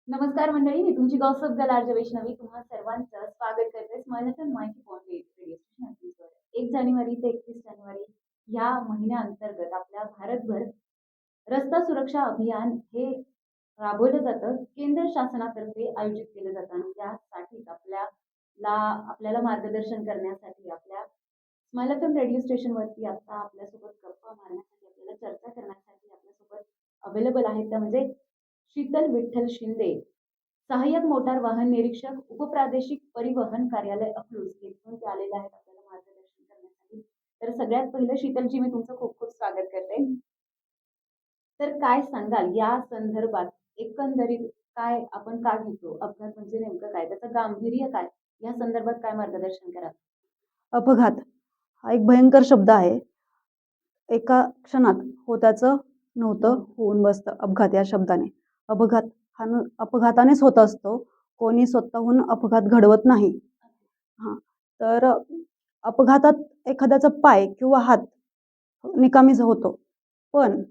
नमस्कार मंडळी, मी तुमची गॉसिप गर्ल आरजे वैष्णवी तुम्हा सर्वांचं स्वागत करते स्माइल एफएम 90.8 रेडिओ स्टेशन वर. 1 जानेवारी ते 31 जानेवारी या महिन्याअंतर्गत आपल्या भारतभर रस्ता सुरक्षा अभियान हे राबवलं जातं. केंद्र शासनातर्फे आयोजित केलं जातं आणि त्यासाठीच आपल्याला मार्गदर्शन करण्यासाठी आपल्या स्माइल एफएम रेडिओ स्टेशनवरती आता आपल्यासोबत गप्पा मारण्यासाठी आपल्याला चर्चा करण्यासाठी आपल्यासोबत अवेलेबल आहेत त्या म्हणजे शीतल विठ्ठल शिंदे, सहाय्यक मोटार वाहन निरीक्षक, उपप्रादेशिक परिवहन कार्यालय अकलूज येथून ते आलेले आहेत आपल्याला मार्गदर्शन करण्यासाठी. तर सगळ्यात पहिलं शीतलजी मी तुमचं खूप खूप स्वागत करते. तर काय सांगाल या संदर्भात एकंदरीत काय आपण का घेतो? अपघात म्हणजे नेमकं काय? त्याचं गांभीर्य काय? या संदर्भात काय मार्गदर्शन कराल? अपघात हा एक भयंकर शब्द आहे. एका क्षणात होत्याचं नव्हतं होऊन बसतं अपघात या शब्दाने. अपघात अपघातानेच होत असतो. कोणी स्वतःहून अपघात घडवत नाही. हां. तर अपघातात एखाद्याचा पाय किंवा हात निकामी होतो. पण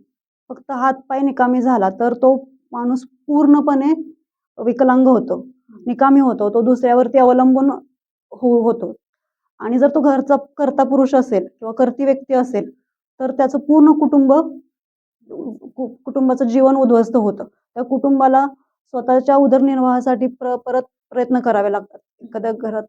फक्त हात-पाय निकामी झाला तर तो माणूस पूर्णपणे विकलांग होतो, निकामी होतो. तो दुसऱ्यावरती अवलंबून होतो. आणि जर तो घरचा कर्ता पुरुष असेल किंवा कर्ती व्यक्ती असेल तर त्याचं पूर्ण कुटुंबाचं जीवन उद्ध्वस्त होतं. त्या कुटुंबाला स्वतःच्या उदरनिर्वाहासाठी परत प्रयत्न करावे लागतात. एखाद्या घरात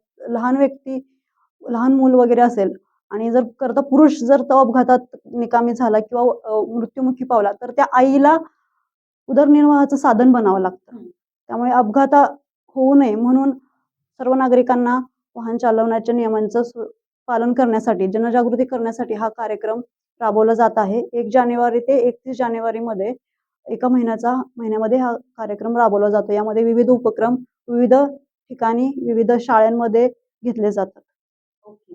लहान मूल वगैरे असेल आणि जर कर्ता पुरुष जर तो अपघातात निकामी झाला किंवा मृत्युमुखी पावला तर त्या आईला उदरनिर्वाहाचं साधन बनावं लागतं. त्यामुळे अपघात होऊ नये म्हणून सर्व नागरिकांना वाहन चालवण्याच्या नियमांचं पालन करण्यासाठी, जनजागृती करण्यासाठी हा कार्यक्रम राबवला जात आहे. 1 जानेवारी ते 31 जानेवारीमध्ये एका महिन्यामध्ये हा कार्यक्रम राबवला जातो. यामध्ये विविध उपक्रम विविध ठिकाणी विविध शाळांमध्ये घेतले जातात. ओके.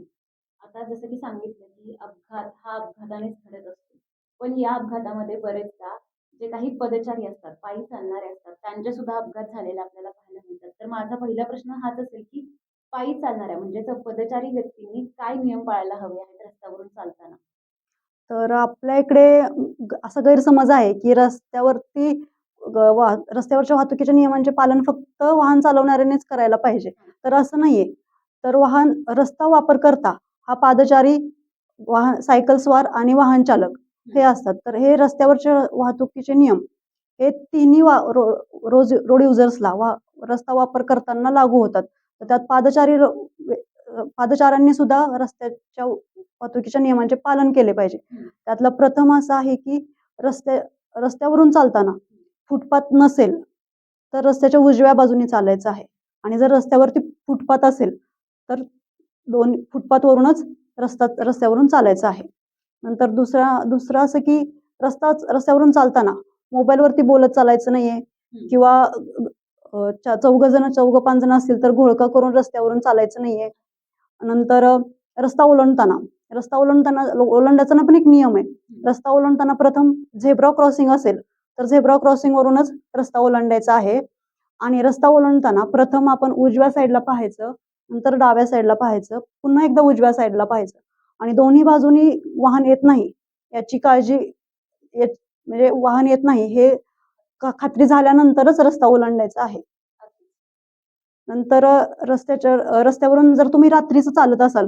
आता जसं की सांगितलं की अपघात हा अपघातानेच घडत असतो. पण या अपघातामध्ये बरेचदा जे काही पदचारी असतात, पायी चालणारे असतात, त्यांचे सुद्धा अपघात झालेले आपल्याला पाहायला मिळतात. तर माझा पहिला प्रश्न हाच असेल की पायी चालणाऱ्या म्हणजेच पदचारी व्यक्तींनी काय नियम पाळायला हवे आहेत रस्त्यावरून चालताना? तर आपल्या इकडे असा गैरसमज आहे की रस्त्यावरच्या वाहतुकीच्या नियमांचे पालन फक्त वाहन चालवणाऱ्यांनीच करायला पाहिजे. तर असं नाहीये. तर रस्ता वापरकर्ता हा पादचारी, सायकल स्वार आणि वाहन चालक हे असतात. तर हे रस्त्यावरच्या वाहतुकीचे नियम हे तिन्ही रोड युजर्सला रस्ता वापर करताना लागू होतात. तर त्यात पादचाऱ्यांनी सुद्धा रस्त्याच्या वाहतुकीच्या नियमांचे पालन केले पाहिजे. त्यातला प्रथम असा आहे की रस्त्यावरून चालताना फुटपाथ नसेल तर रस्त्याच्या उजव्या बाजूने चालायचं आहे. आणि जर रस्त्यावरती फुटपाथ असेल तर 2 फुटपाथवरूनच रस्त्यावरून चालायचं आहे. नंतर दुसरं असं की रस्त्यावरून चालताना मोबाईलवरती बोलत चालायचं नाहीये किंवा चौघ-पाच जण असतील तर घोळका करून रस्त्यावरून चालायचं नाहीये. नंतर रस्ता ओलांडताना पण एक नियम आहे. रस्ता ओलांडताना प्रथम झेब्रा क्रॉसिंग असेल तर झेब्रा क्रॉसिंग वरूनच रस्ता ओलांडायचा आहे. आणि रस्ता ओलांडताना प्रथम आपण उजव्या साईडला पाहायचं, नंतर डाव्या साईडला पाहायचं, पुन्हा एकदा उजव्या साईडला पाहायचं आणि दोन्ही बाजूनी वाहन येत नाही याची काळजी म्हणजे वाहन येत नाही हे खात्री झाल्यानंतरच रस्ता ओलांडायचा आहे. नंतर रस्त्यावरून जर तुम्ही रात्रीचं चालत असाल,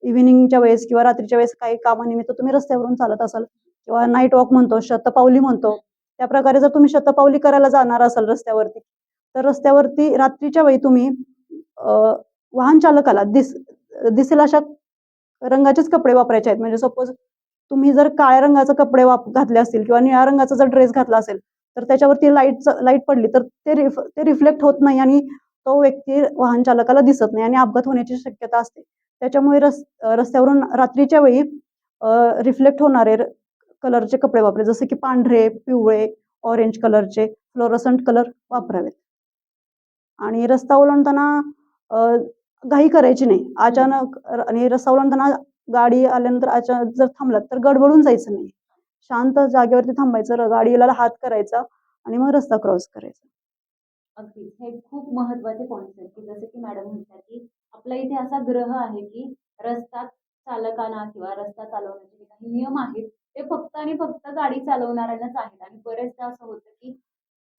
इव्हिनिंगच्या वेळेस किंवा रात्रीच्या वेळेस काही कामानिमित्त तुम्ही रस्त्यावरून चालत असाल किंवा नाईट वॉक म्हणतो, शतपावली म्हणतो, त्या प्रकारे जर तुम्ही शतपावली करायला जाणार असाल रस्त्यावरती तर रस्त्यावरती रात्रीच्या वेळी तुम्ही वाहन चालकाला दिसेल अशा रंगाचेच कपडे वापरायचे आहेत. म्हणजे सपोज तुम्ही जर काळ्या रंगाचे कपडे घातले असतील किंवा निळ्या रंगाचा जर ड्रेस घातला असेल तर त्याच्यावरती लाईट पडली तर ते रिफ्लेक्ट होत नाही आणि तो व्यक्ती वाहन चालकाला दिसत नाही आणि अपघात होण्याची शक्यता असते. त्याच्यामुळे रस्त्यावरून रात्रीच्या वेळी रिफ्लेक्ट होणारे कलरचे कपडे वापरावे, जसे की पांढरे, पिवळे, ऑरेंज कलरचे फ्लोरोसंट कलर वापरावेत. आणि रस्ता ओलांडताना घाई करायची नाही. अचानक आणि रस्ता ओलांडताना गाडी आल्यानंतर अचानक जर थांबलात तर गडबडून जायचं नाही. शांत जागेवरती थांबायचं, गाडीला हात करायचा आणि मग रस्ता क्रॉस करायचा. अगदीच. हे खूप महत्त्वाचे पॉइंट्स आहेत, की जसं की मॅडम म्हणतात, की आपल्या इथे असा ग्रह आहे, की रस्ता चालकांना किंवा रस्ता चालवण्याचे जे काही नियम आहेत, ते फक्त आणि फक्त गाडी चालवणाऱ्यांनाच आहेत आणि बरेचदा असं होतं, की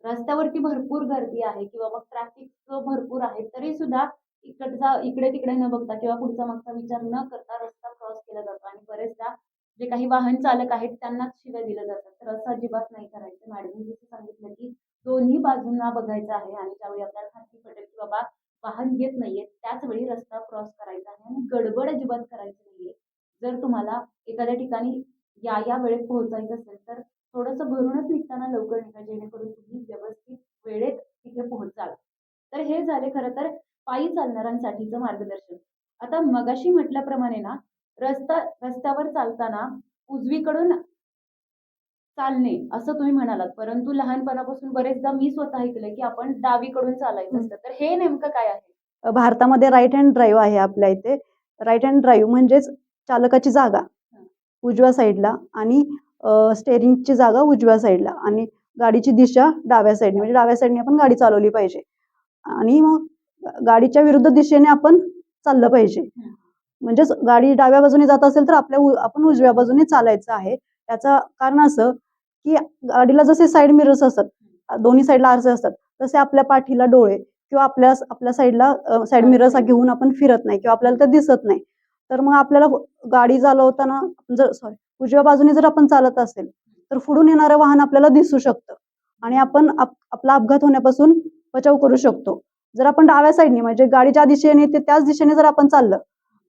रस्त्यावरती भरपूर गर्दी आहे किंवा मग ट्रॅफिक भरपूर आहे, तरी सुद्धा इकडे तिकडे न बघता किंवा पुढचा मागचा विचार न करता रस्ता क्रॉस केला जातो आणि बरेचदा जे काही वाहन चालक आहेत त्यांनाच शिव्या दिल्या जातात. तर असं अजिबात नाही करायचं. मॅडमनी जसं सांगितलं की दोन्ही बाजूंना बघायचं आहे आणि ज्यावेळी आपल्याला खात्री पटेल की बाबा वाहन येत नाहीये, त्याच वेळी रस्ता क्रॉस करायचा आहे आणि गडबड अजिबात करायची नाहीये. जर तुम्हाला एखाद्या ठिकाणी या वेळेत पोहोचायचं असेल, तर थोडंसं भरूनच निघताना लवकर निघा, जेणेकरून तुम्ही व्यवस्थित वेळेत तिथे पोहोचाल. तर हे झाले खरं तर पायी चालणाऱ्यांसाठीचं मार्गदर्शन. आता मगाशी म्हटल्याप्रमाणे ना, रस्त्यावर चालताना उजवीकडून चालणे असं तुम्ही म्हणालात, परंतु लहानपणापासून बरेचदा मी स्वतः ऐकलंय, की आपण डावीकडून चालायचं असतं. तर हे नेमकं काय आहे? भारतामध्ये राईट हँड ड्राईव्ह आहे आपल्या इथे. राईट हँड ड्राईव्ह म्हणजेच चालकाची जागा उजव्या साईडला आणि स्टेअरिंगची जागा उजव्या साईडला आणि गाडीची दिशा डाव्या साईडने, म्हणजे डाव्या साईडने आपण गाडी चालवली पाहिजे आणि मग गाडीच्या विरुद्ध दिशेने आपण चाललं पाहिजे. म्हणजेच गाडी डाव्या बाजूने जात असेल तर आपण उजव्या बाजूने चालायचं आहे. त्याचं कारण असं की गाडीला जसे साईड मिरर्स असतात, दोन्ही साईडला आरसे असतात, तसे आपल्या पाठीला डोळे किंवा आपल्या साईडला साईड मिरर्स घेऊन आपण फिरत नाही किंवा आपल्याला ते दिसत नाही. तर मग आपल्याला गाडी चालवताना उजव्या बाजूने जर आपण चालत असेल तर पुढून येणारं वाहन आपल्याला दिसू शकतं आणि आपण आपला अपघात होण्यापासून बचाव करू शकतो. जर आपण डाव्या साईडने म्हणजे गाडी ज्या दिशेने येते त्याच दिशेने जर आपण चाललं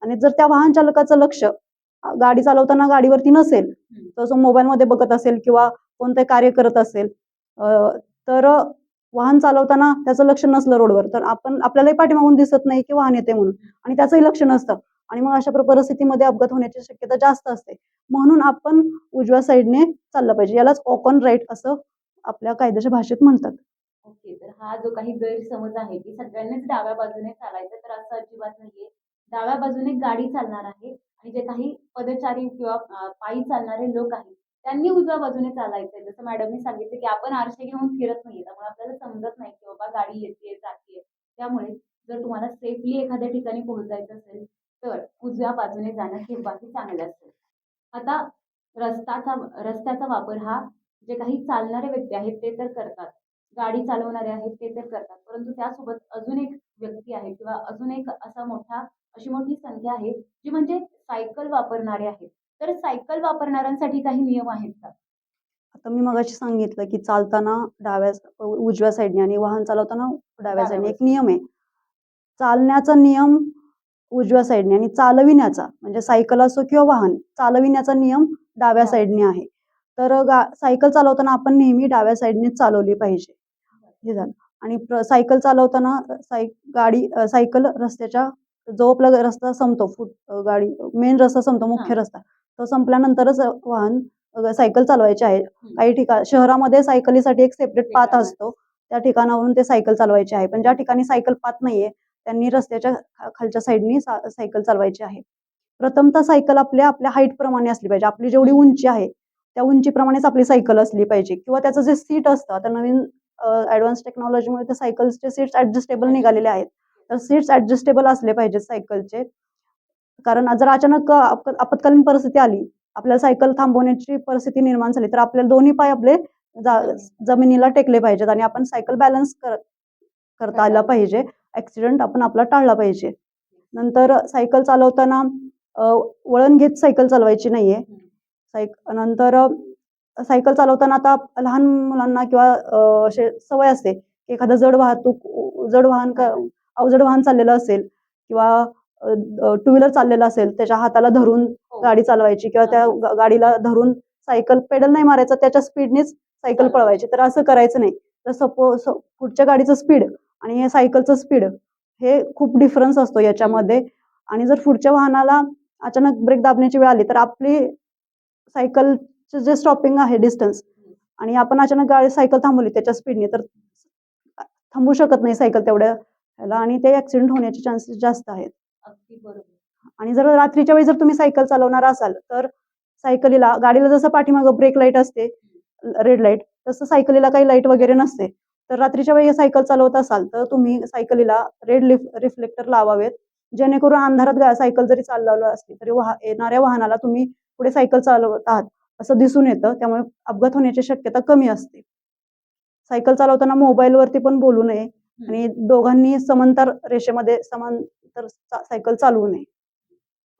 आणि जर त्या वाहन चालकाचं लक्ष गाडी चालवताना गाडीवरती नसेल, तर जो मोबाईलमध्ये बघत असेल किंवा कोणते कार्य करत असेल, तर वाहन चालवताना त्याचं लक्ष नसलं रोडवर, तर आपल्यालाही पाठीमागून दिसत नाही की वाहन येते म्हणून आणि त्याचंही लक्ष नसतं आणि मग अशा परिस्थितीमध्ये अपघात होण्याची शक्यता जास्त असते. म्हणून आपण उजव्या साईडने चाललं पाहिजे. यालाच वॉक ऑन राईट असं आपल्या कायद्याच्या भाषेत म्हणतात. ओके. तर हा जो काही गैरसमज आहे की सगळ्यांनीच डाव्या बाजूने चालायचं, तर असं अजिबात नाहीये. डाव्या बाजूने गाडी चालणार आहे आणि जे काही पदचारी किंवा पायी चालणारे लोक आहेत, त्यांनी उजव्या बाजूने चालायचंय. जसं मॅडमनी सांगितलं की आपण आरसे घेऊन फिरत नाहीये, त्यामुळे आपल्याला समजत नाही की बाबा गाडी येतेय, जातेय. त्यामुळे जर तुम्हाला सेफली एखाद्या ठिकाणी पोहोचायचं असेल, तर उजव्या बाजूने जाणं केव्हाही चांगलं असेल. आता रस्त्याचा वापर हा जे काही चालणारे व्यक्ती आहेत ते तर करतात. गाडी चालवणारे आहेत ते तर करतात. परंतु त्यासोबत अजून एक व्यक्ती आहे किंवा अजून एक अशी मोठी संख्या आहे, जी म्हणजे सायकल वापरणारे आहेत. तर सायकल वापरणाऱ्यांसाठी काही नियम आहेत का? आता मी मगाशी सांगितलं की चालताना उजव्या साईडने आणि वाहन चालवताना डाव्या साईडने एक नियम आहे. चालण्याचा नियम उजव्या साईडने आणि चालविण्याचा म्हणजे सायकल असो किंवा वाहन चालविण्याचा नियम डाव्या साईडने आहे. तर सायकल चालवताना आपण नेहमी डाव्या साईडने चालवली पाहिजे. हे झालं. आणि सायकल चालवताना सायकल रस्त्याच्या जो आपला रस्ता संपतो गाडी मेन रस्ता संपतो, मुख्य रस्ता तो संपल्यानंतरच वाहन सायकल चालवायची आहे. काही ठिकाण शहरामध्ये सायकलीसाठी एक सेपरेट पाथ असतो, त्या ठिकाणावरून ते सायकल चालवायचे आहे. पण ज्या ठिकाणी सायकल पाथ नाहीये त्यांनी रस्त्याच्या खालच्या साईडनी सायकल चालवायची आहे. प्रथमतः सायकल आपल्या हाईट प्रमाणे असली पाहिजे. आपली जेवढी उंची आहे त्या उंचीप्रमाणेच आपली सायकल असली पाहिजे किंवा त्याचं जे सीट असतं, आता नवीन ऍडव्हान्स टेक्नॉलॉजीमुळे त्या सायकल्सचे सीट्स ऍडजस्टेबल निघालेले आहेत. तर सीट्स ऍडजस्टेबल असले पाहिजेत सायकलचे. कारण जर अचानक आपत्कालीन परिस्थिती आली, आपल्याला सायकल थांबवण्याची परिस्थिती निर्माण झाली, तर आपल्याला दोन्ही पाय आपले जमिनीला टेकले पाहिजेत आणि आपण सायकल बॅलन्स करता आला पाहिजे. ऍक्सिडेंट आपण आपला टाळला पाहिजे. नंतर सायकल चालवताना वळण घेत सायकल चालवायची नाहीये. नंतर सायकल चालवताना आता लहान मुलांना किंवा असे सवय असते की एखादं अवजड वाहन चाललेलं असेल किंवा टू व्हीलर चाललेलं असेल, त्याच्या हाताला धरून गाडी चालवायची किंवा त्या गाडीला धरून सायकल पेडल नाही मारायचा, त्याच्या स्पीडनेच सायकल पळवायची. तर असं करायचं नाही. तर सपोज पुढच्या गाडीचं स्पीड आणि सायकलचं स्पीड हे खूप डिफरन्स असतो याच्यामध्ये. आणि जर पुढच्या वाहनाला अचानक ब्रेक दाबण्याची वेळ आली तर आपली सायकलचं जे स्टॉपिंग आहे डिस्टन्स आणि आपण अचानक सायकल थांबवली त्याच्या स्पीडने, तर थांबू शकत नाही सायकल तेवढ्या ह्याला आणि ते ऍक्सिडेंट होण्याचे चान्सेस जास्त आहेत. अगदी बरोबर. आणि जर रात्रीच्या वेळी जर तुम्ही सायकल चालवणार असाल तर गाडीला जसं पाठीमागं ब्रेक लाईट असते, रेड लाईट, तसं सायकलीला काही लाईट वगैरे नसते. तर रात्रीच्या वेळी सायकल चालवत असाल तर तुम्ही सायकलीला रेड रिफ्लेक्टर लावावेत, जेणेकरून अंधारात सायकल जरी चालवली असली तरी येणाऱ्या वाहनाला तुम्ही पुढे सायकल चालवत आहात असं दिसून येतं. त्यामुळे अपघात होण्याची शक्यता कमी असते. सायकल चालवताना मोबाईलवरती पण बोलू नये आणि दोघांनी समांतर रेषेमध्ये समांतर सायकल चालवू नये.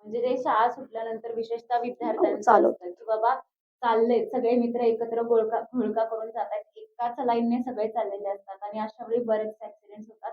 म्हणजे ते शाळा सुटल्यानंतर विशेषतः विद्यार्थ्यांचं चालवत. असतं की बाबा चालले सगळे मित्र एकत्र घोळका करून जातात, एकाच लाईनने सगळे चाललेले असतात आणि अशा वेळी बरेच ऍक्सिडेंट होतात.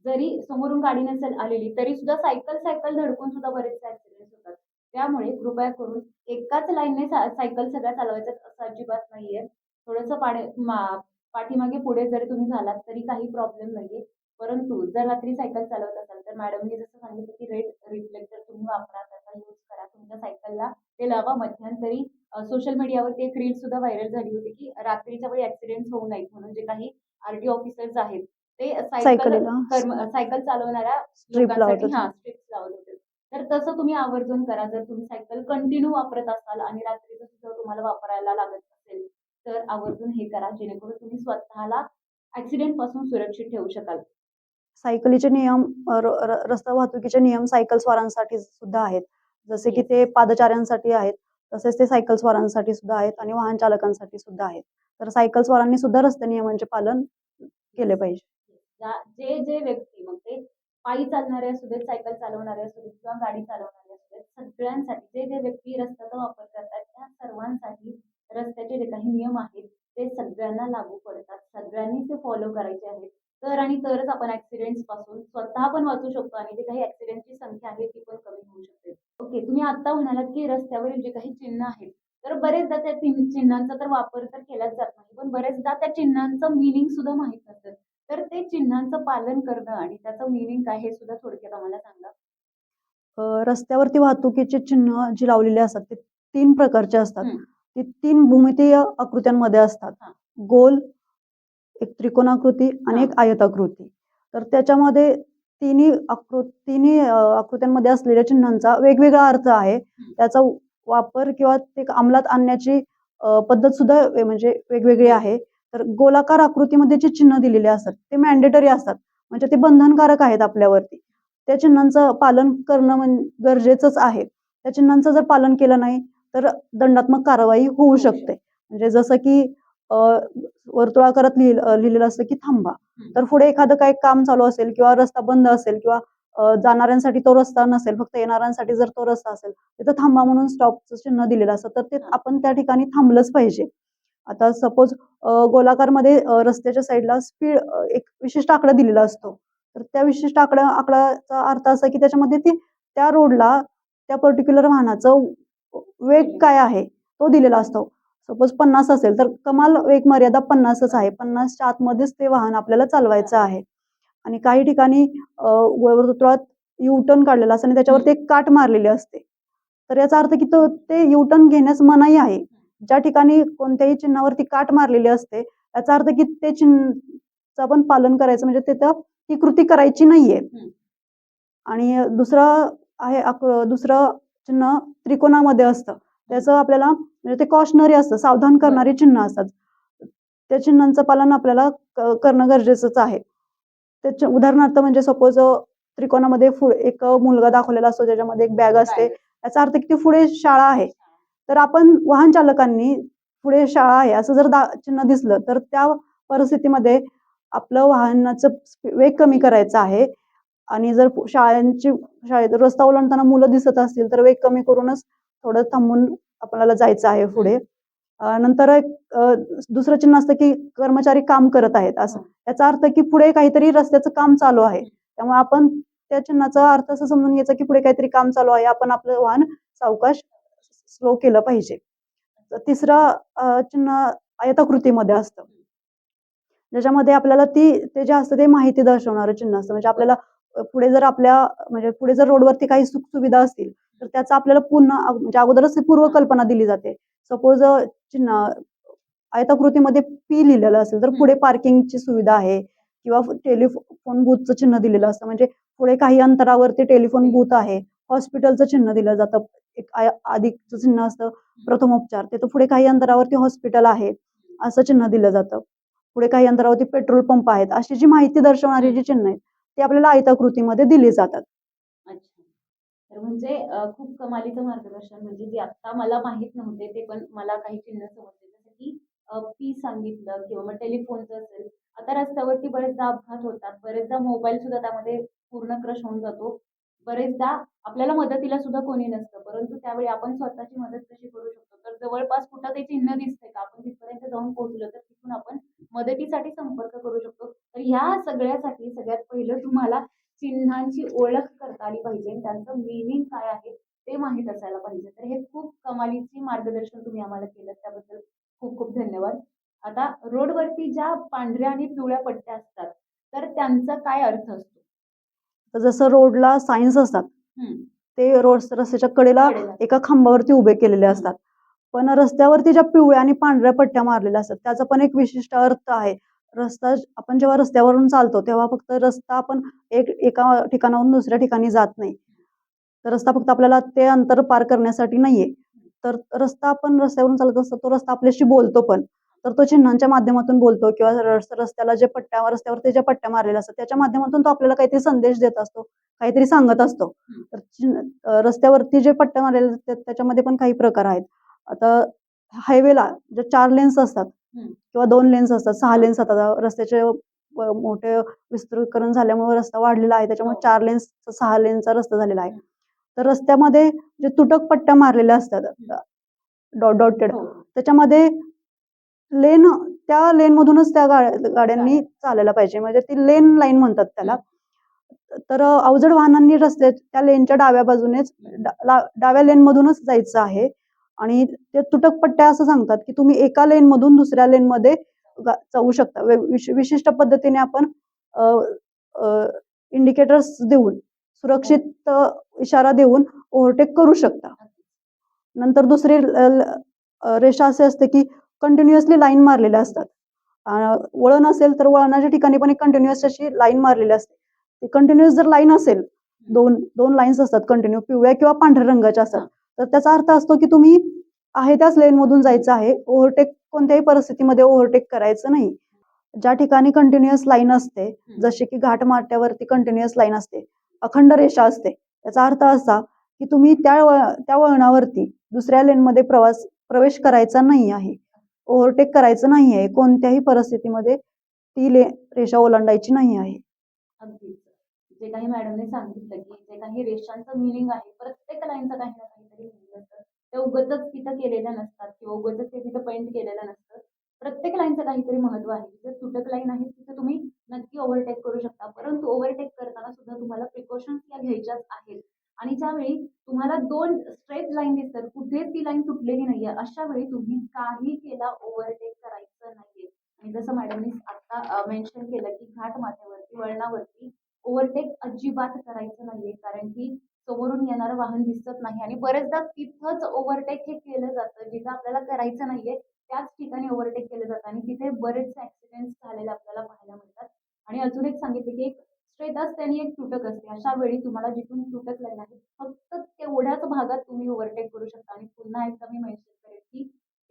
जरी समोरून गाडी नसेल आलेली तरी सुद्धा सायकल धडकून सुद्धा बरेचसे ऍक्सिडेंट होतात. त्यामुळे कृपया करून एकाच लाईनने सायकल सगळ्या चालवायचं असं अजिबात नाहीये. थोडंसं पाठीमागे पुढे जरी तुम्ही झालात तरी काही प्रॉब्लेम नाहीये. परंतु जर रात्री सायकल चालवत असाल तर मॅडमनी जसं सांगितलं की रेड रिफ्लेक्टर तुम्ही वापरा, त्याचा यूज करा. तुमच्या सायकलला ते लावा. मध्यंतरी सोशल मीडियावरती एक रील सुद्धा व्हायरल झाली होती की रात्रीच्या वेळी ऍक्सिडेंट्स होऊ नयेत म्हणून जे काही आरटी ऑफिसर्स आहेत ते सायकल चालवणाऱ्या स्ट्रीप लावत लोकांसाठी होते. स्ट्रिप्स लावत होते. तर तसं तुम्ही आवर्जून करा. जर तुम्ही सायकल कंटिन्यू वापरत असाल आणि रात्रीचं सुद्धा तुम्हाला वापरायला लागत असेल तर आवर्जून हे करा, जेणेकरून तुम्ही स्वतःला ऍक्सिडेंट पासून सुरक्षित ठेवू शकाल. सायकलीचे नियम रस्ता वाहतुकीचे नियम सायकल स्वारांसाठी सुद्धा आहेत. जसे की ते पादचाऱ्यांसाठी आहेत, तसेच ते सायकल स्वारांसाठी सुद्धा आहेत आणि वाहन चालकांसाठी सुद्धा आहेत. तर सायकल स्वारांनी सुद्धा रस्ते नियमांचे पालन केले पाहिजे. जे व्यक्ती मग ते पायी चालणारे असू देत, सायकल चालवणारे असू देत किंवा गाडी चालवणारे असू देत, सगळ्यांसाठी जे व्यक्ती रस्त्याचा वापर करतात त्या सर्वांसाठी रस्त्याचे जे काही नियम आहेत ते सगळ्यांना लागू पडतात. सगळ्यांनी ते फॉलो करायचे आहेत. तरच आपण ऍक्सिडेंट्स पासून स्वतः पण वाचू शकतो आणि जे काही ऍक्सिडेंटची संख्या आहे ती पण कमी होऊ शकते. ओके, तुम्ही आता म्हणालात की रस्त्यावरील जे काही चिन्ह आहेत तर बरेचदा त्या चिन्हांचा तर वापर तर केलाच जात नाही, पण बरेचदा त्या चिन्हांचं मिनिंग सुद्धा माहित नसतं. तर ते चिन्हांचं पालन करणं आणि त्याचं मिनिंग काय हे सुद्धा थोडक्यात आम्हाला सांगा. रस्त्यावरती वाहतुकीचे चिन्ह जी लावलेले असतात ते 3 प्रकारचे असतात. ते 3 भूमितीय आकृत्यांमध्ये असतात. गोल, एक त्रिकोणाकृती आणि एक आयताकृती. तर त्याच्यामध्ये तिन्ही आकृत्यांमध्ये असलेल्या चिन्हांचा वेगवेगळा अर्थ आहे. त्याचा वापर किंवा ते अंमलात आणण्याची पद्धत सुद्धा म्हणजे वेगवेगळी आहे. तर गोलाकार आकृतीमध्ये जे चिन्ह दिलेले असतात ते मॅन्डेटरी असतात, म्हणजे ते बंधनकारक आहेत आपल्यावरती. त्या चिन्हांचं पालन करणं गरजेचंच आहे. त्या चिन्हांचं जर पालन केलं नाही तर दंडात्मक कारवाई होऊ शकते. म्हणजे जसं की वर्तुळाकारात लिहिलेलं असतं की थांबा. तर पुढे एखादं काही काम चालू असेल किंवा रस्ता बंद असेल किंवा जाणाऱ्यांसाठी तो रस्ता नसेल, फक्त येणाऱ्यांसाठी जर तो रस्ता असेल तिथं थांबा म्हणून स्टॉपचं चिन्ह दिलेलं असतं, तर ते आपण त्या ठिकाणी थांबलंच पाहिजे. आता सपोज गोलाकारमध्ये रस्त्याच्या साईडला स्पीड एक विशिष्ट आकडा दिलेला असतो. तर त्या विशिष्ट आकड्याचा अर्थ असा की त्याच्यामध्ये त्या रोडला त्या पर्टिक्युलर वाहनाचं वेग काय आहे तो दिलेला असतो. सपोज 50 असेल तर कमाल वेग मर्यादा 50च आहे. 50च्या आतमध्येच ते वाहन आपल्याला चालवायचं आहे. आणि काही ठिकाणी वर्तुळात यू-टर्न काढलेला असतो आणि त्याच्यावरती एक काट मारलेली असते. तर याचा अर्थ की ते यू-टर्न घेण्यास मनाई आहे. ज्या ठिकाणी कोणत्याही चिन्हावरती काट मारलेली असते याचा अर्थ की ते चिन्हाचं पण पालन करायचं, म्हणजे तिथं ती कृती करायची नाहीये. आणि दुसरं चिन्ह त्रिकोणामध्ये असतं. त्याचं आपल्याला म्हणजे ते कॉशनरी असतं, सावधान करणारी चिन्ह असतात. त्या चिन्हांचं पालन आपल्याला करणं गरजेचंच आहे. त्याच्या उदाहरणार्थ म्हणजे सपोज त्रिकोणामध्ये एक मुलगा दाखवलेला असतो, ज्याच्यामध्ये एक बॅग असते. याचा अर्थ की पुढे शाळा आहे. तर आपण वाहन चालकांनी पुढे शाळा आहे असं जर चिन्ह दिसलं तर त्या परिस्थितीमध्ये आपलं वाहनाचं वेग कमी करायचा आहे. आणि जर शाळेत रस्ता ओलांडताना मुलं दिसत असतील तर वेग कमी करूनच थोडं थांबून आपल्याला जायचं आहे पुढे. नंतर एक दुसरं चिन्ह असतं की कर्मचारी काम करत आहेत असं. याचा अर्थ की पुढे काहीतरी रस्त्याचं काम चालू आहे. त्यामुळे आपण त्या चिन्हाचा अर्थ असं समजून घ्यायचा की पुढे काहीतरी काम चालू आहे, आपण आपलं वाहन सावकाश स्लो केलं पाहिजे. तिसरं चिन्ह आयताकृतीमध्ये असतं, ज्याच्यामध्ये आपल्याला ते जे असतं ते माहिती दर्शवणारं चिन्ह असतं. म्हणजे आपल्याला पुढे जर रोडवरती काही सुखसुविधा असतील तर त्याचा आपल्याला म्हणजे अगोदरच पूर्वकल्पना दिली जाते. सपोज चिन्ह आयताकृतीमध्ये पी लिहिलेलं असेल तर पुढे पार्किंगची सुविधा आहे किंवा टेलिफोन बूथचं चिन्ह दिलेलं असतं. म्हणजे पुढे काही अंतरावरती टेलिफोन बूथ आहे. हॉस्पिटलचं चिन्ह दिलं जातं. एक अधिकचं चिन्ह असतं प्रथमोपचार, ते तर पुढे काही अंतरावरती हॉस्पिटल आहे असं चिन्ह दिलं जातं. पुढे काही अंतरावरती पेट्रोल पंप आहेत. अशी जी माहिती दर्शवणारी जी चिन्ह आहेत ते आपल्याला आयताकृतीमध्ये दिली जातात. अच्छा. तर म्हणजे खूप कमालीचं मार्गदर्शन, म्हणजे जे आता मला माहित नव्हते ते पण मला काही चिन्ह समजले. जसं की फी सांगितलं किंवा मग टेलिफोनचं असेल. आता रस्त्यावरती बरेचदा अपघात होतात. बरेचदा मोबाईल सुद्धा त्यामध्ये पूर्ण क्रश होऊन जातो. बरेचदा आपल्याला मदतीला सुद्धा कोणी नसतं. परंतु त्यावेळी आपण स्वतःची मदत कशी करू शकतो? तर जवळपास कुठं ते चिन्ह दिसतंय का? आपण तिथपर्यंत जाऊन पोहोचलो तर तिथून आपण मदतीसाठी संपर्क करू शकतो. तर ह्या सगळ्यासाठी सगळ्यात पहिलं तुम्हाला चिन्हांची ओळख करता आली पाहिजे. त्यांचं मीनिंग काय आहे ते माहीत असायला पाहिजे. तर हे खूप कमालीची मार्गदर्शन तुम्ही आम्हाला केलं त्याबद्दल खूप खूप धन्यवाद. आता रोडवरती ज्या पांढऱ्या आणि पिवळ्या पट्ट्या असतात, तर त्यांचा काय अर्थ असतो? तर जसं रोडला सायन्स असतात, हं, ते रस्त्याच्या कडेला कळेल. एका खांबावरती उभे केलेले असतात. पण रस्त्यावरती ज्या पिवळ्या आणि पांढऱ्या पट्ट्या मारलेल्या असतात, त्याचा पण एक विशिष्ट अर्थ आहे. रस्ता आपण जेव्हा रस्त्यावरून चालतो, तेव्हा फक्त रस्ता आपण एका ठिकाणाहून दुसऱ्या ठिकाणी जात नाही. तर रस्ता फक्त आपल्याला ते अंतर पार करण्यासाठी नाहीये. तर रस्ता आपण रस्त्यावरून चालत असतो, तो रस्ता आपल्याशी बोलतो पण. तर तो चिन्हांच्या माध्यमातून बोलतो किंवा रस्त्याला जे रस्त्यावरती ज्या पट्ट्या मारलेल्या असतात, त्याच्या माध्यमातून तो आपल्याला काहीतरी संदेश देत असतो, काहीतरी सांगत असतो. हं, तर रस्त्यावरती जे पट्ट्या मारलेल्या असतात, त्याच्यामध्ये पण काही प्रकार आहेत. आता हायवेला जे 4 लेन्स असतात हं. किंवा 2 लेन्स असतात, 6 हां. लेन्स असतात. रस्त्याचे मोठे विस्तृतीकरण झाल्यामुळे रस्ता वाढलेला आहे. त्याच्यामुळे हो. 4 लेन्स, 6 लेनचा रस्ता झालेला आहे. हं, तर रस्त्यामध्ये जे तुटक पट्ट्या मारलेल्या असतात, हं. डॉटेड, हो. त्याच्यामध्ये लेन त्या लेनमधूनच त्या गाड्यांनी चालेल. चालायला पाहिजे. म्हणजे ती लेन लाईन म्हणतात त्याला. हं, तर अवजड वाहनांनी त्या लेनच्या डाव्या बाजूनेच हं. डाव्या लेनमधूनच जायचं आहे. आणि ते तुटक पट्ट्या असं सांगतात, की तुम्ही एका लेनमधून दुसऱ्या लेनमध्ये जाऊ शकता. विशिष्ट पद्धतीने आपण इंडिकेटर्स देऊन, सुरक्षित इशारा देऊन ओव्हरटेक करू शकता. नंतर दुसरी रेषा अशी असते, की कंटिन्युअसली लाईन मारलेल्या असतात. वळण असेल तर वळणाच्या ठिकाणी पण एक कंटिन्युअस अशी लाईन मारलेली असते. ती कंटिन्युअस जर लाईन असेल, दोन लाईन्स असतात कंटिन्यू, पिवळ्या किंवा पांढऱ्या रंगाच्या असतात. हां. तर त्याचा अर्थ असतो, की तुम्ही आहे त्याच लेनमधून जायचं आहे. ओव्हरटेक कोणत्याही परिस्थितीमध्ये ओव्हरटेक करायचं नाही. ज्या ठिकाणी कंटिन्युअस लाईन असते, हं. जसे की घाटमाथ्यावरती कंटिन्युअस लाईन असते, अखंड रेषा असते. त्याचा अर्थ असा, की तुम्ही त्या वळणावरती दुसऱ्या लेनमध्ये प्रवेश करायचा नाही आहे. ओव्हरटेक करायचं नाही आहे. कोणत्याही परिस्थितीमध्ये ती रेषा ओलांडायची नाही आहे. अगदीच. जे काही मॅडमने सांगितलं, की जे काही रेषांचं मीनिंग आहे, प्रत्येक लाईनचं काही ना काहीतरी मीनिंग असतं. ते उगाचच तिथं केलेल्या नसतात किंवा उगाचच ते तिथं पेंट केलेलं नसतं. प्रत्येक लाईनचं काहीतरी महत्त्व आहे. जर तुटक लाईन आहे, तिथे तुम्ही नक्की ओव्हरटेक करू शकता. परंतु ओव्हरटेक करताना सुद्धा तुम्हाला प्रिकॉशन्स या घ्यायच्याच आहेत. आणि ज्यावेळी तुम्हाला 2 स्ट्रेट लाईन दिसतात, कुठेच ती लाईन तुटलेली नाहीये, अशा वेळी तुम्ही काही केला ओव्हरटेक करायचं नाहीये. आणि जसं मॅडमनी आता मेन्शन केलं, की घाट माथ्यावरती, वळणावरती ओव्हरटेक अजिबात करायचं नाहीये. कारण की समोरून येणारं वाहन दिसत नाही आणि बरेचदा तिथंच ओव्हरटेक हे केलं जातं. जिथं आपल्याला करायचं नाहीये, त्याच ठिकाणी ओव्हरटेक केलं जातं आणि तिथे बरेचसे ॲक्सिडेंट्स झालेले आपल्याला पाहायला मिळतात. आणि अजून एक सांगितलं, की एक स्ट्रेट असते आणि एक तुटक असते. अशा वेळी तुम्हाला जिथून तुटक लाईन आहे, फक्त तेवढ्याच भागात तुम्ही ओव्हरटेक करू शकता. आणि पुन्हा एकदा मी मेन्शन करेन, की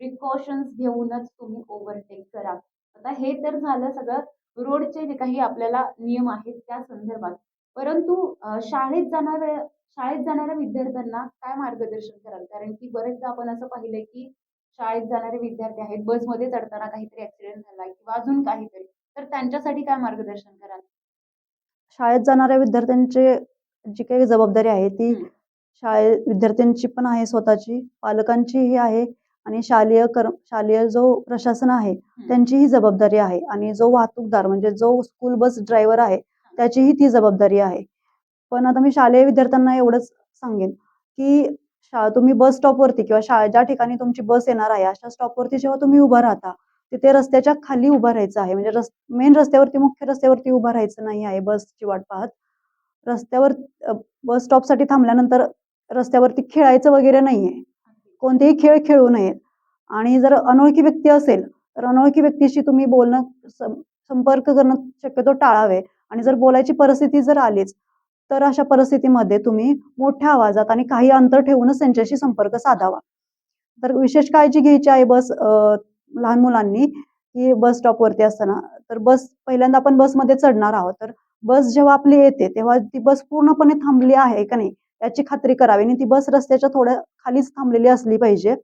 प्रिकॉशन्स घेऊनच तुम्ही ओव्हरटेक करा. आता हे तर झालं सगळं रोडचे जे काही आपल्याला नियम आहेत त्या संदर्भात. परंतु शाळेत जाणाऱ्या विद्यार्थ्यांना काय मार्गदर्शन कराल? कारण की बरेचदा आपण असं पाहिलंय, की शाळेत जाणारे विद्यार्थी आहेत, बसमध्ये चढताना काहीतरी ॲक्सिडेंट झालाय किंवा अजून काहीतरी. तर त्यांच्यासाठी काय मार्गदर्शन कराल? शाळेत जाणाऱ्या विद्यार्थ्यांची जी काही जबाबदारी आहे, ती हं, विद्यार्थ्यांची पण आहे स्वतःची, पालकांचीही आहे आणि शालेय जो प्रशासन आहे, हं. त्यांचीही जबाबदारी आहे आणि जो वाहतूकदार म्हणजे जो स्कूल बस ड्रायव्हर आहे, त्याचीही ती जबाबदारी आहे. पण आता मी शालेय विद्यार्थ्यांना एवढंच सांगेन, की तुम्ही बस स्टॉपवरती किंवा ज्या ठिकाणी तुमची बस येणार आहे, अशा स्टॉपवरती जेव्हा तुम्ही उभा राहता, तिथे रस्त्याच्या खाली उभं राहायचं आहे. म्हणजे मेन रस्त्यावरती, मुख्य रस्त्यावरती उभं राहायचं नाही आहे बसची वाट पाहत. रस्त्यावर बस स्टॉपसाठी थांबल्यानंतर रस्त्यावरती खेळायचं वगैरे नाहीये. कोणतेही खेळ खेळू नयेत. आणि जर अनोळखी व्यक्ती असेल, तर अनोळखी व्यक्तीशी तुम्ही बोलणं, संपर्क करणं शक्यतो टाळावे. आणि जर बोलायची परिस्थिती जर आलीच, तर अशा परिस्थितीमध्ये तुम्ही मोठ्या आवाजात आणि काही अंतर ठेवूनच त्यांच्याशी संपर्क साधावा. तर विशेष काळजी घ्यायची आहे लहान मुलांनी, की बस स्टॉपवरती असताना. तर पहिल्यांदा आपण बसमध्ये चढणार आहोत. तर बस जेव्हा आपली येते, तेव्हा ती बस पूर्णपणे थांबली आहे का नाही, याची खात्री करावी आणि ती बस रस्त्याच्या थोड्या खालीच थांबलेली असली पाहिजे.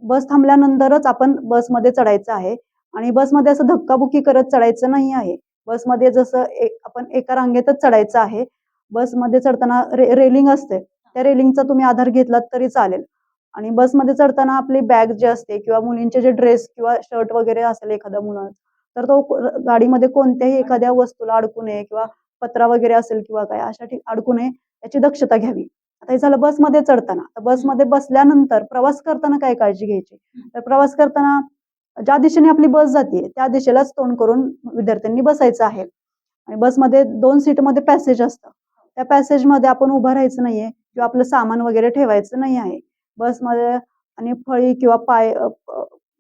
बस थांबल्यानंतरच आपण बसमध्ये चढायचं आहे आणि बसमध्ये असं धक्काबुक्की करत चढायचं नाही आहे. बसमध्ये जसं आपण एका रांगेतच चढायचं आहे. बसमध्ये चढताना रेलिंग असते, त्या रेलिंगचा तुम्ही आधार घेतलात तरी चालेल. आणि बसमध्ये चढताना आपली बॅग जी असते किंवा मुलींचे जे ड्रेस किंवा शर्ट वगैरे असेल एखाद्या मुलाचं, तर तो गाडीमध्ये कोणत्याही एखाद्या वस्तूला अडकू नये किंवा पत्रा वगैरे असेल किंवा काय अशा अडकू नये याची दक्षता घ्यावी. आता हे झालं बसमध्ये चढताना. तर बसमध्ये बसल्यानंतर प्रवास करताना काय काळजी घ्यायची? तर प्रवास करताना ज्या दिशेने आपली बस जाते त्या दिशेलाच तोंड करून विद्यार्थ्यांनी बसायचं आहे. आणि बसमध्ये 2 सीटमध्ये पॅसेज असतं. त्या पॅसेजमध्ये आपण उभं राहायचं नाहीये किंवा आपलं सामान वगैरे ठेवायचं नाही आहे. बसमध्ये आणि फळी किंवा पाय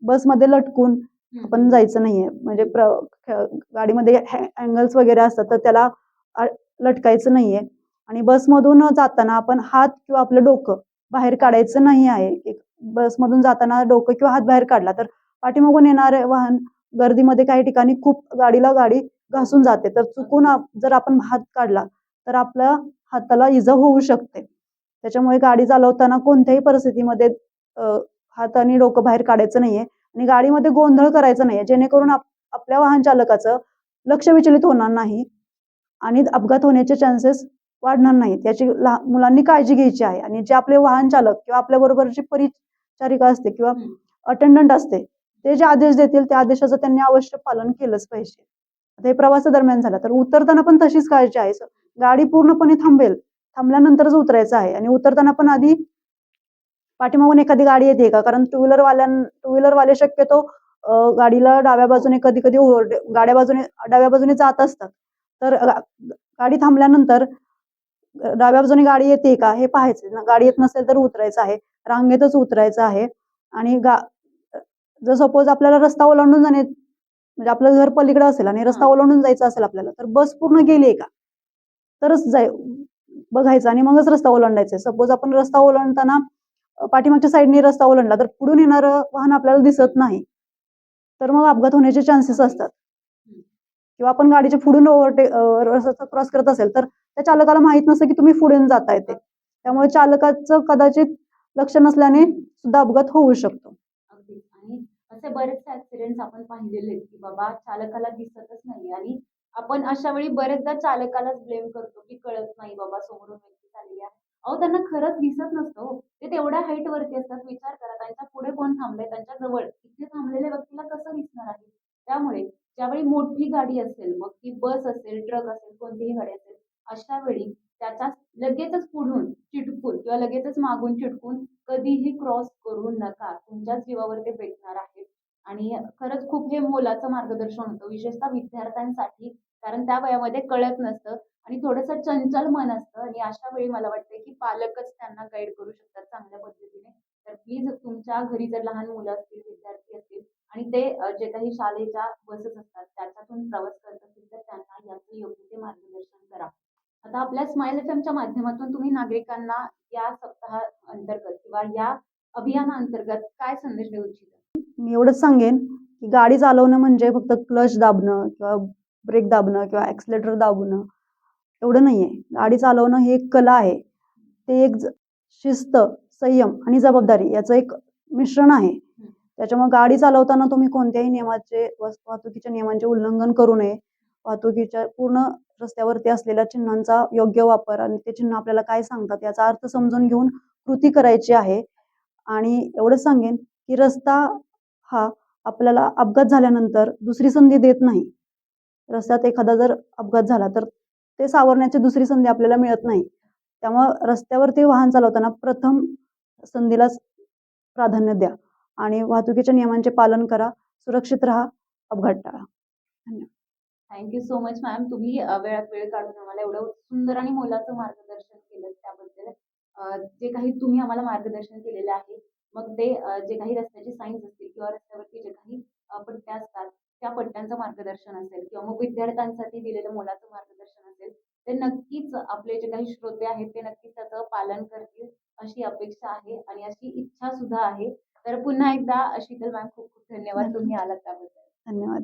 बसमध्ये लटकून आपण जायचं नाहीये. म्हणजे गाडीमध्ये अँगल्स वगैरे असतात तर त्याला लटकायचं नाहीये. आणि बसमधून जाताना आपण हात किंवा आपलं डोकं बाहेर काढायचं नाही आहे. बसमधून जाताना डोकं किंवा हात बाहेर काढला तर पाठीमागून येणारे वाहन गर्दीमध्ये काही ठिकाणी खूप गाडी घासून जाते. तर चुकून जर आपण हात काढला तर आपल्या हाताला इजा होऊ शकते. त्याच्यामुळे गाडी चालवताना कोणत्याही परिस्थितीमध्ये हात आणि डोकं बाहेर काढायचं नाहीये आणि गाडीमध्ये गोंधळ करायचा नाहीये, जेणेकरून आपल्या वाहन चालकाचं लक्ष विचलित होणार नाही आणि अपघात होण्याचे चान्सेस वाढणार नाहीत. याची मुलांनी काळजी घ्यायची आहे. आणि जे आपले वाहन चालक किंवा आपल्या बरोबरची परिचारिका असते किंवा अटेंडंट असते, ते जे आदेश देतील त्या आदेशाचं त्यांनी अवश्य पालन केलंच पाहिजे. आता हे प्रवासादरम्यान झालं. तर उतरताना पण तशीच काळजी आहे. गाडी पूर्णपणे थांबल्यानंतरच उतरायचं आहे आणि उतरताना पण आधी पाठीमागून एखादी गाडी येते का? कारण टू व्हीलर वाले शक्यतो गाडीला डाव्या बाजूने कधी-कधी डाव्या बाजूने जात असतात. तर गाडी थांबल्यानंतर डाव्या बाजूने गाडी येते का हे पाहायचं. गाडी येत नसेल तर उतरायचं आहे. रांगेतच उतरायचं आहे. आणि जर सपोज आपल्याला रस्ता ओलांडून म्हणजे आपलं घर पलीकडे असेल आणि रस्ता ओलांडून जायचं असेल आपल्याला, तर बस पूर्ण गेली का? तरच बघायचं आणि मगच रस्ता ओलांडायचा. सपोज आपण रस्ता ओलांडताना पाठीमागच्या साईडने रस्ता ओलांडला तर पुढून येणारं वाहन आपल्याला दिसत नाही, तर मग अपघात होण्याचे चान्सेस असतात. किंवा आपण गाडीच्या पुढून रस्ता क्रॉस करत असेल तर त्या चालकाला माहित नसतं की तुम्ही पुढे जाताय ते. त्यामुळे चालकाचं कदाचित लक्ष नसल्याने सुद्धा अपघात होऊ शकतो. अगदीच. आणि असे बरेचसे ऍक्सिडेंट्स आपण पाहिलेले आहेत की बाबा चालकाला दिसतच नाही आणि आपण अशा वेळी बरेचदा चालकालाच ब्लेम करतो की कळत नाही बाबा समोरून व्यक्ती चालली आहे. अहो त्यांना खरंच दिसत नसतं हो. ते तेवढ्या हाईट वरती असतात. विचार करा त्यांच्या पुढे कोण थांबलंय, त्यांच्या जवळ तिथे थांबलेल्या व्यक्तीला कसं दिसणार आहे? त्यामुळे ज्यावेळी मोठी गाडी असेल, मग ती बस असेल, ट्रक असेल, कोणतीही गाडी असेल, अशा वेळी त्याच्या लगेचच पुढून चिटकून किंवा लगेचच मागून चिटकून कधीही क्रॉस करू नका. तुमच्याच जीवावर ते बेतणार आहे. आणि खरंच खूप हे मोलाचं मार्गदर्शन होतं, विशेषतः विद्यार्थ्यांसाठी. कारण त्या वयामध्ये कळत नसतं आणि थोडंसं चंचल मन असतं आणि अशा वेळी मला वाटतं की पालकच त्यांना गाईड करू शकतात चांगल्या पद्धतीने. तर प्लीज तुमच्या घरी जर लहान मुलं असतील, विद्यार्थी असतील आणि ते जे काही शाळेच्या बसेस असतात त्याच्यातून प्रवास करत असतील तर त्यांना याचं योग्य ते मार्गदर्शन करा. आता आपल्या स्माईल एफएमच्या माध्यमातून तुम्ही नागरिकांना या सप्ताहा अंतर्गत किंवा या अभियानाअंतर्गत काय संदेश देऊ इच्छिता? मी एवढंच सांगेन की गाडी चालवणं म्हणजे फक्त क्लच दाबणं किंवा ब्रेक दाबणं किंवा ॲक्सिलेटर दाबणं एवढं नाहीये. गाडी चालवणं ही एक कला आहे. ते एक शिस्त, संयम आणि जबाबदारी याचं एक मिश्रण आहे. त्याच्यामुळे गाडी चालवताना तुम्ही कोणत्याही वाहतुकीच्या नियमांचे उल्लंघन करू नये. वाहतुकीच्या पूर्ण रस्त्यावरती असलेल्या चिन्हांचा योग्य वापर आणि ते चिन्ह आपल्याला काय सांगतात याचा अर्थ समजून घेऊन कृती करायची आहे. आणि एवढंच सांगेन की रस्ता हा आपल्याला अपघात झाल्यानंतर दुसरी संधी देत नाही. रस्त्यात एखादा जर अपघात झाला तर ते सावरण्याची दुसरी संधी आपल्याला मिळत नाही. त्यामुळं रस्त्यावरती वाहन चालवताना प्रथम संधीलाच प्राधान्य द्या आणि वाहतुकीच्या नियमांचे पालन करा. सुरक्षित राहा, अपघात टाळा. धन्यवाद. Thank you so much ma'am. तुम्ही वेळात वेळ काढून आम्हाला एवढं सुंदर आणि मोलाचं मार्गदर्शन केलं त्याबद्दल. जे काही तुम्ही आम्हाला मार्गदर्शन केलेलं आहे, मग ते जे काही रस्त्याचे साईन्स असतील किंवा रस्त्यावरती जे काही पट्ट्या असतात त्या पट्ट्यांचं मार्गदर्शन असेल किंवा मग विद्यार्थ्यांसाठी दिलेलं मोलाचं मार्गदर्शन असेल, ते नक्कीच आपले जे काही श्रोते आहेत ते नक्कीच त्याचं पालन करतील अशी अपेक्षा आहे आणि अशी इच्छा सुद्धा आहे. तर पुन्हा एकदा शीतल मॅम खूप खूप धन्यवाद तुम्ही आलात त्याबद्दल. धन्यवाद.